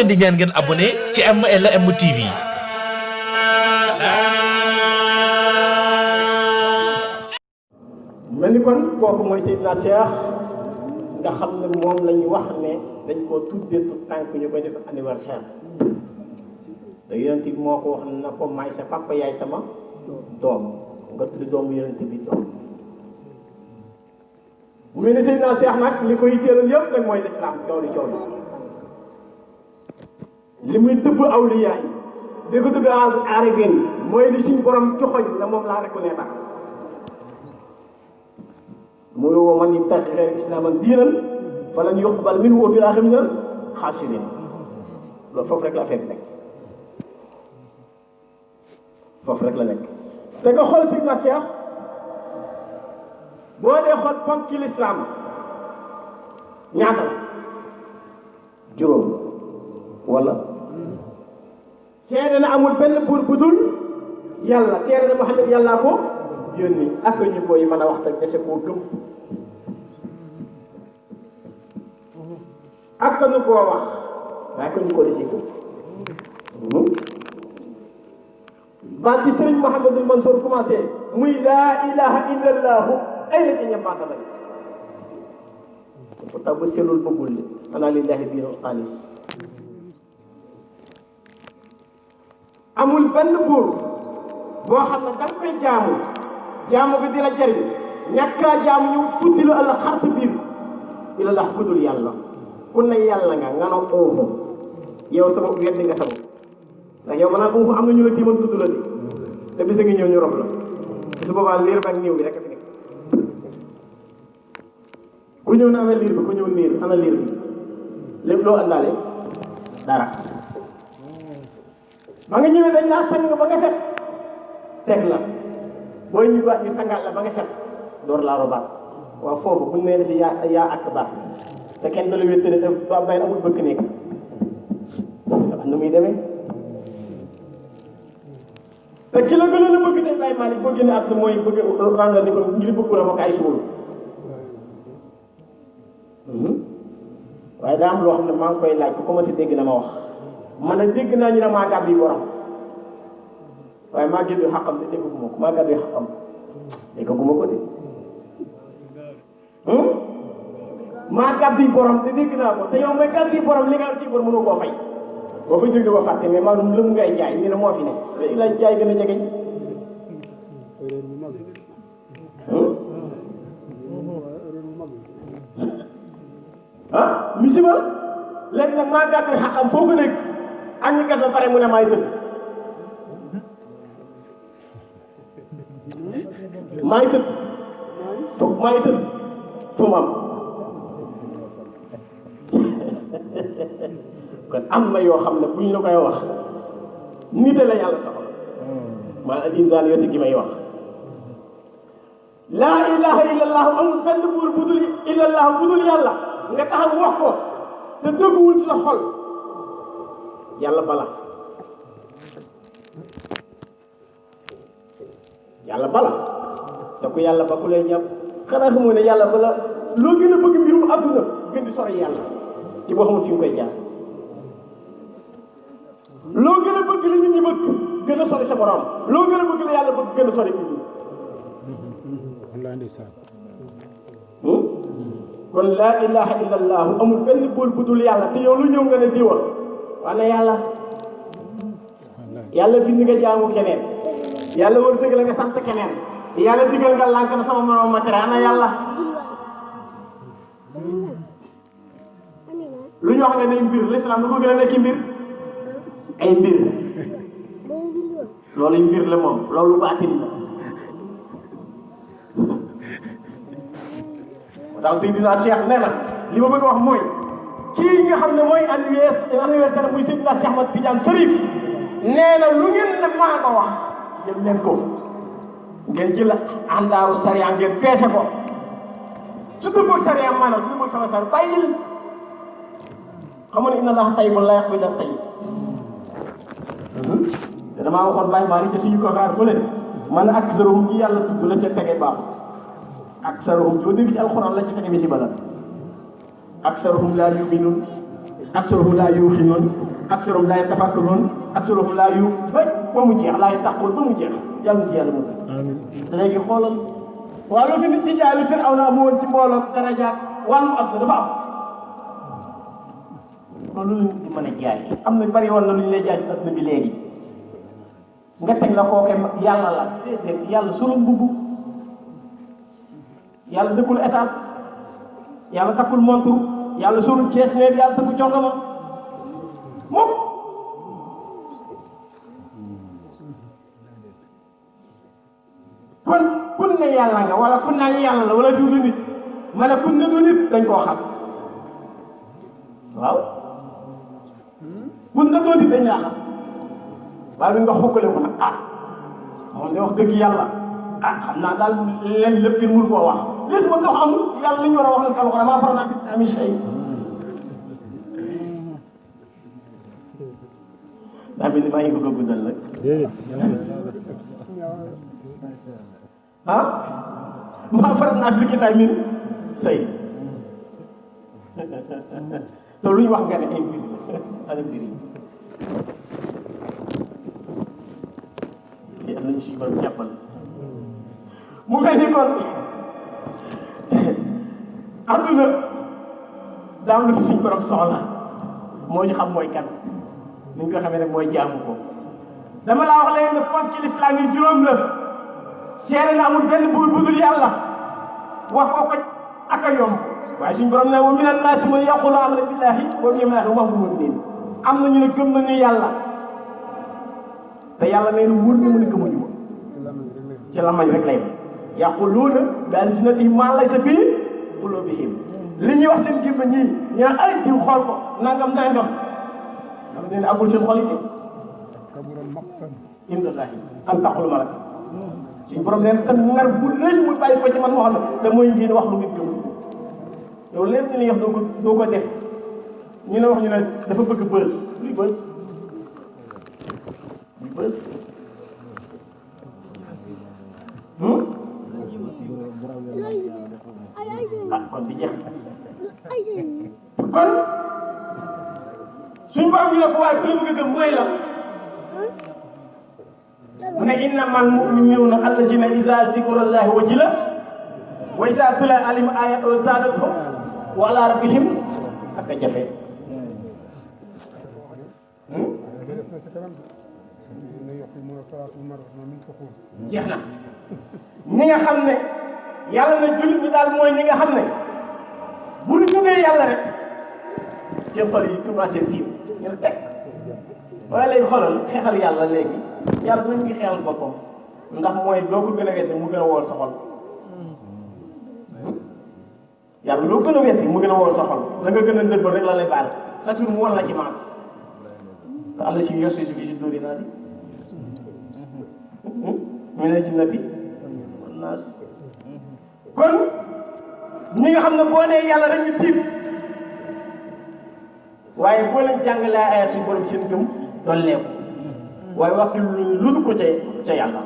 di ñaan ngeen abonné ci MLM TV. mel ni kon kooku mooy Seydina Cheikh nga xam ne moom la ñu wax ne dañ koo tuddee tout tànk ñu koy def anniversaire te yonent bi moo ko wax na ko maay sa papa yaay sama doom nga tudd doomu yonent bi doom bu mel ni Seydina Cheikh nag li koy jëlal yëpp nag mooy lislaam coow li li muy tëbb awliya yi di ko tudd aarifin mooy li suñ borom joxoñ na moom laa reconnaître muy woo man yabtaghi ghayra islaaman diinan falan yuqbal minhu wa fil aaxirati minal xaasiriin loolu foofu rek la fekk nekk foofu rek la nekk te nga xool Seydina Cheikh boo dee xool ponki lislaam ñaata la juróom wala seede na amul benn buur bu dul yàlla seede na Muhammad yàllaa ko yónni ak ñu koy mën a wax te dese koo gëm ak ñu koo wax waaye ko ñu ko dese gëm baat bi Sëriñ Mouhamadul Mansour commencé muy laa ilaha illallahu ay la ci ñambaasa la pourtant bu sellul bëggul li ana lillahi diinul xaalis amul benn buur boo xam ne danga koy jaamu bi di la jariñ ñàkkaa jaamu ñëw futti la àlla xar sa biir ila lax ku dul yàlla ku ne yàlla nga no uufu yow sama weddi nga sama ndax yow maanaam uufu am na ñu la tiiman tudd la di te bisa ngi ñëw ñu rob la su boobaa liir ba ak néew bi rek a fi nekk ku ñëw na ana liir bi ku ñëw niir ana liir bi lépp loo àndaale dara ba nga ñëwee dañ laa sang ba nga set teg la booy ñu baat ñu sangaat la ba nga set door laa robaat waaw foofu buñ nee si yaa ak baax te kenn dala wéttale te ba bay amul bëkk nekk nu muy demee te ki la gënoon a bëgg de Baye Malick boo génne at mooy bëgg ràngal ni ko ngir bëgg la ko ay suul waaye daa am loo xam ne maa ngi koy laaj ku commencé dégg na ma wax man a dégg naa ñu ne maa gàddu yi borom waaye maa gàddu yi xaqam de dégguma ko maa gàddu yi xaqam dégguma ko de maa gàddu yi borom te dégg naa ko te yow may gàddu yi borom li nga am ci bor mënu koo fay boo fa jógee ba fàtte mais maanaam lëm ngay jaay ñu ne moo fi ne léegi lay jaay gën a jegeñ misiba léegi nag maa gàddu yi xaqam foo ko dégg ak ñu gas ba pare mu ne maay tëdd maay tëdd fu mu am kon am na yoo xam ne buñ la koy wax nite la yàlla soxla maa insaan yotti gi may wax laa ilaha illallahu amul benn buur bu dul illallahu bu dul yàlla nga taxaw wax ko te dëgguwul ci sa xol yàlla bala te ku yàlla ba ku lay jàpp xanaa xamoo ne yàlla bala loo gën a bëgg mbirum adduna gën di sori yàlla ci boo xamul fi nga koy jaar loo gën a bëgg li nit ñi bëgg gën a sori sa borom loo gën a bëgg la yàlla bëgg gën a sori nit ñi kon laa ilaha illa allahu amul benn buur bu dul yàlla te yow lu ñëw nga ne diwa wane yàlla bind nga jaamu keneen yàlla wërsëg la nga sant keneen yàlla digal nga lànk na sama moroom matériel ana yàlla lu ñu wax nga ne mbir l'islam lu ko gën a nekk mbir ay mbir loolu mbir la moom loolu baatin la daal Seydina Cheikh nee na li ma bëgg a wax mooy kii nga xam ne mooy anniversaire muy Seydina Cheikh Ahmad Tidiane Chérif nee na lu ngeen ne maa ko wax jël leen ko ngeen jël àndaaru sariya ngeen peese ko su dul sariya maanaam su dul sama sariya bàyyil xam nga ne inna Allaha tayyibun laa yaqbalu illa tayyib te damaa waxoon Baye Malick ci suñu ko xaar fële man ak zarum ci yàlla tudd la ca tege baaxul aksaruhum joo dégg ci alxuraan la ci tege bi si bala aksaruhum laa yu'minuun aksaruhum laa yuuqinuun aksaruhum laa yatafakkaruun aksaruhum laa yu ba mu jeex laa yattaquun ba mu jeex yàlla ci yàlla musal. léegi xoolal waaw lu fi nit ci jaay lu Firawna amu woon ci mbooloo daraja wàllu ab dafa am loolu la nit di mën a jaay am na bari woon na lu ñu lay jaay ci adduna bi léegi nga teg la kooke yàlla la déedéet yàlla solo mbubb yàlla dëkkul étage yàlla takkul montre yàlla solul cees ne yàlla tëggu jongama moom kon kun ne yàlla nga wala kun naa yàlla la wala du nit ma ne kun ne du nit dañ koo xas waaw kun ne doo nit dañ laa xas waaye bi nga xokkale ko nag moom de wax dëgg yàlla xam naa daal leen lépp kenn mënu koo wax léegi ma dox amul yàlla li ñu war a wax nag alxuraan maa faral naa fi ami shay daa mel ni maa ngi bëgg a guddal nag maa faral naa fi kitaab min say te lu ñu wax nga ne ay mbir ala mbir yi yàlla nañu si borom jàppal mu mel ni kon adduna daam la fi suñ borom soxla moo ñu xam mooy kan ni ñu ko xamee rek mooy jaamu ko dama laa wax léegi ne ponk ci lislaam yi juróom la seere na amul benn buur bu dul yàlla wax ko ko ak a yomb waaye suñ borom ne wa mina naasi man yaqulu amanna billahi wa bil yawmil aaxir wa hum mu'minuun am na ñu ne gëm nañu yàlla te yàlla nee na wóor na mu ne gëmuñu ma ci lamañ rek lay yaquluuna bi alsinatihim maa laysa fii quluubihim li ñuy wax seen gémmiñ ñii ñu naan ay diw xool ko nangam nangam xam ne agul seen xol yi indallahi an taqulu malaka suñu borom leen te ngar bu rëy muy bàyyi ko ci man moo xam ne te mooy ngeen wax lu ngeen gëm yow leen ni ñuy wax doo ko def ñu ne wax ñu ne dafa bëgg bës luy bës luy bës kon di jeex kon suñu borom ñu ne ko waaye ku la bëgg a gëm mooy la mu ne innamal mu'minuuna allazina iza zikrullahi wajilat wa iza tuliyat alayhim ayatuhu zaadathum wa ala rabbihim ak a jafe jeex na ñi nga xam ne yàlla na jullit ñi daal mooy ñi nga xam ne bu ñu jógee yàlla rek seen xol yi commencé tiim ñu ne teg waaye lay xoolal xeexal yàlla léegi yàlla su ngi xeexal boppam ndax mooy doo ko gën a weddi mu gën a wool sa xol yàlla loo gën a weddi mu gën a wool sa xol da nga gën a ndëbbal rek la lay baal sa tur mu wan la ci maas te àlla si yos si si dóori naa si ñu ne ci nabi naas kon ñi nga xam ne boo nee yàlla rek ñu tiit waaye boo leen jàngalee ay suñu borom seen gëm dolleeku waaye waxtu lu dul ko ca yàlla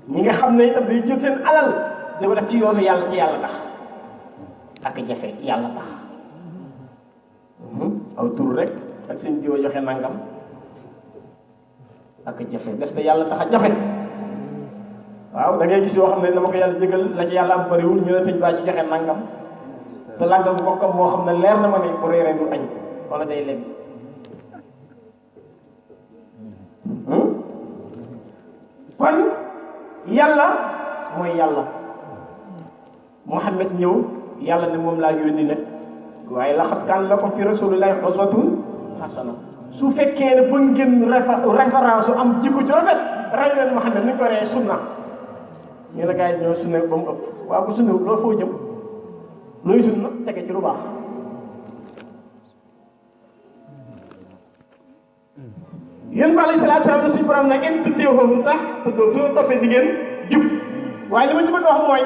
ñi nga xam ne itam day jël seen alal di ko def ci yoonu yàlla ci yàlla tax ak jafe yàlla tax aw tur rek ak seen diwa joxe nangam ak jafe def na yàlla tax a jafe waaw da ngay gis yoo xam ne dama ko yàlla jégal la ci yàlla am bëriwul ñu ne sëñ baa ci joxe nangam te nangam bokkam moo xam ne leer na ma ne bu réeree du añ wala day lekk kon yàlla mooy yàlla Muhammad ñëw yàlla ne moom laa yónni nag waaye laqad kaana lakum fi rasulillahi uswatun hasana su fekkee ne ba ngeen référence am jikko ci rafet rey leen Muhammad ni ko rey sunna ñu ne gars yi ñoo sunna ba mu ëpp waaw bu sunna loo foo jëm looy sunna tege ci lu baax yéen ba alayhi salaatu salaam suñu borom nag ngeen tuddee foofu tax te doo toppee di ngeen jub waaye li ma ci bëgg a wax mooy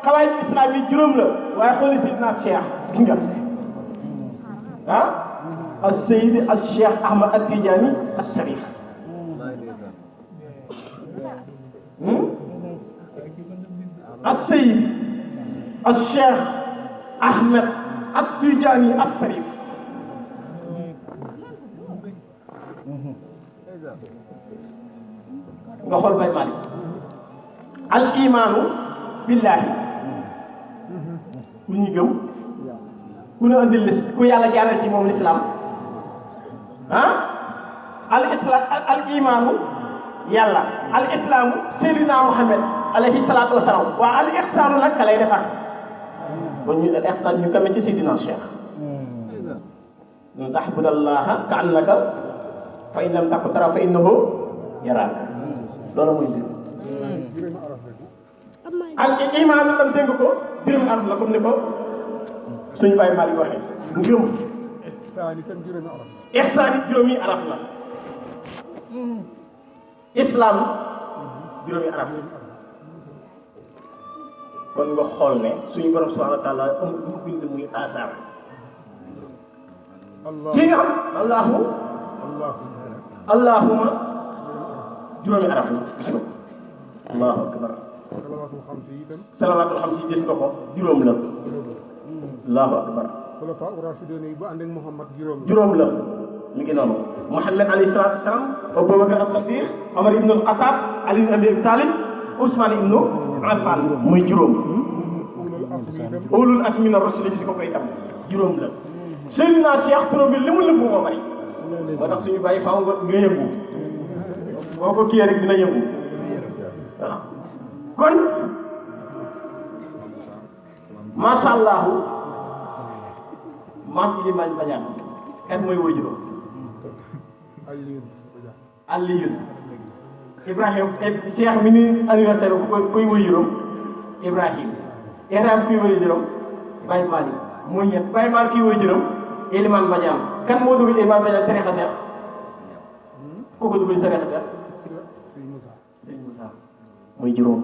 xawaay islam yi juróom la waaye xooli Seydina Cheikh gis nga السيد الشيخ أحمد التجاني الشريف السيد الشيخ أحمد Tijaani as-Sarif nga xool Baye Malick al imaanu billahi ku ñu gëm ku ñu andil ku yàlla jaaral ci moom l'islam al islam al imaanu yàlla al islaamu Seydina Muhammad alayhi salaatu wasalaam waa al ihsaanu nag ka lay defar kon ñu al ihsaan ñu kame ci Seydina Cheikh ñu tahbudallaha ka annaka fa in lam takun tara fa innahu yaraaka loolu mooy mbir al imaan tam dégg ko juróomi araf la comme ni ko suñu Baye Malick waxee ngëm ihsaan juróomi araf la islam juróomi araf kon nga xool ne suñu borom subhanahu wa taala amul lu mu bind muy asaar kii nga xam allahuma juróomi araf la gis nga allahu akbar salawaatul xamsi gis nga ko juróom la allahu akbar xulafaa uraasidiin yi bu ànd ak Muhammad juróom la mi ngi noonu Muhammad alayhi salaatu wasalaam Abubakar as-Siddiq Omar ibn al-Khattab Ali ibn Abi Talib Ousmane ibn Affan muy juróom ulul asmi mina rusul gis nga koy tam juróom la Seydina Cheikh turam bi li mu lëmb moo bari moo tax suñu bàyyi faaw nga yëngu boo ko kiyee rek dina yëngu waaw kon macha allahu maam Ilimaan Badiane kan mooy waajuram Aliyun Ibrahim Cheikh mi ni anniversaire kuy waajuram Ibrahim kuy waajuram Baye Malick mooy ñett Baye Malick kuy waajuram Ilimaan Badiane kan moo dugal Ilimaan Badiane tarixa Cheikh ku ko dugal tarixa Cheikh Sëñ Moussa mooy juróom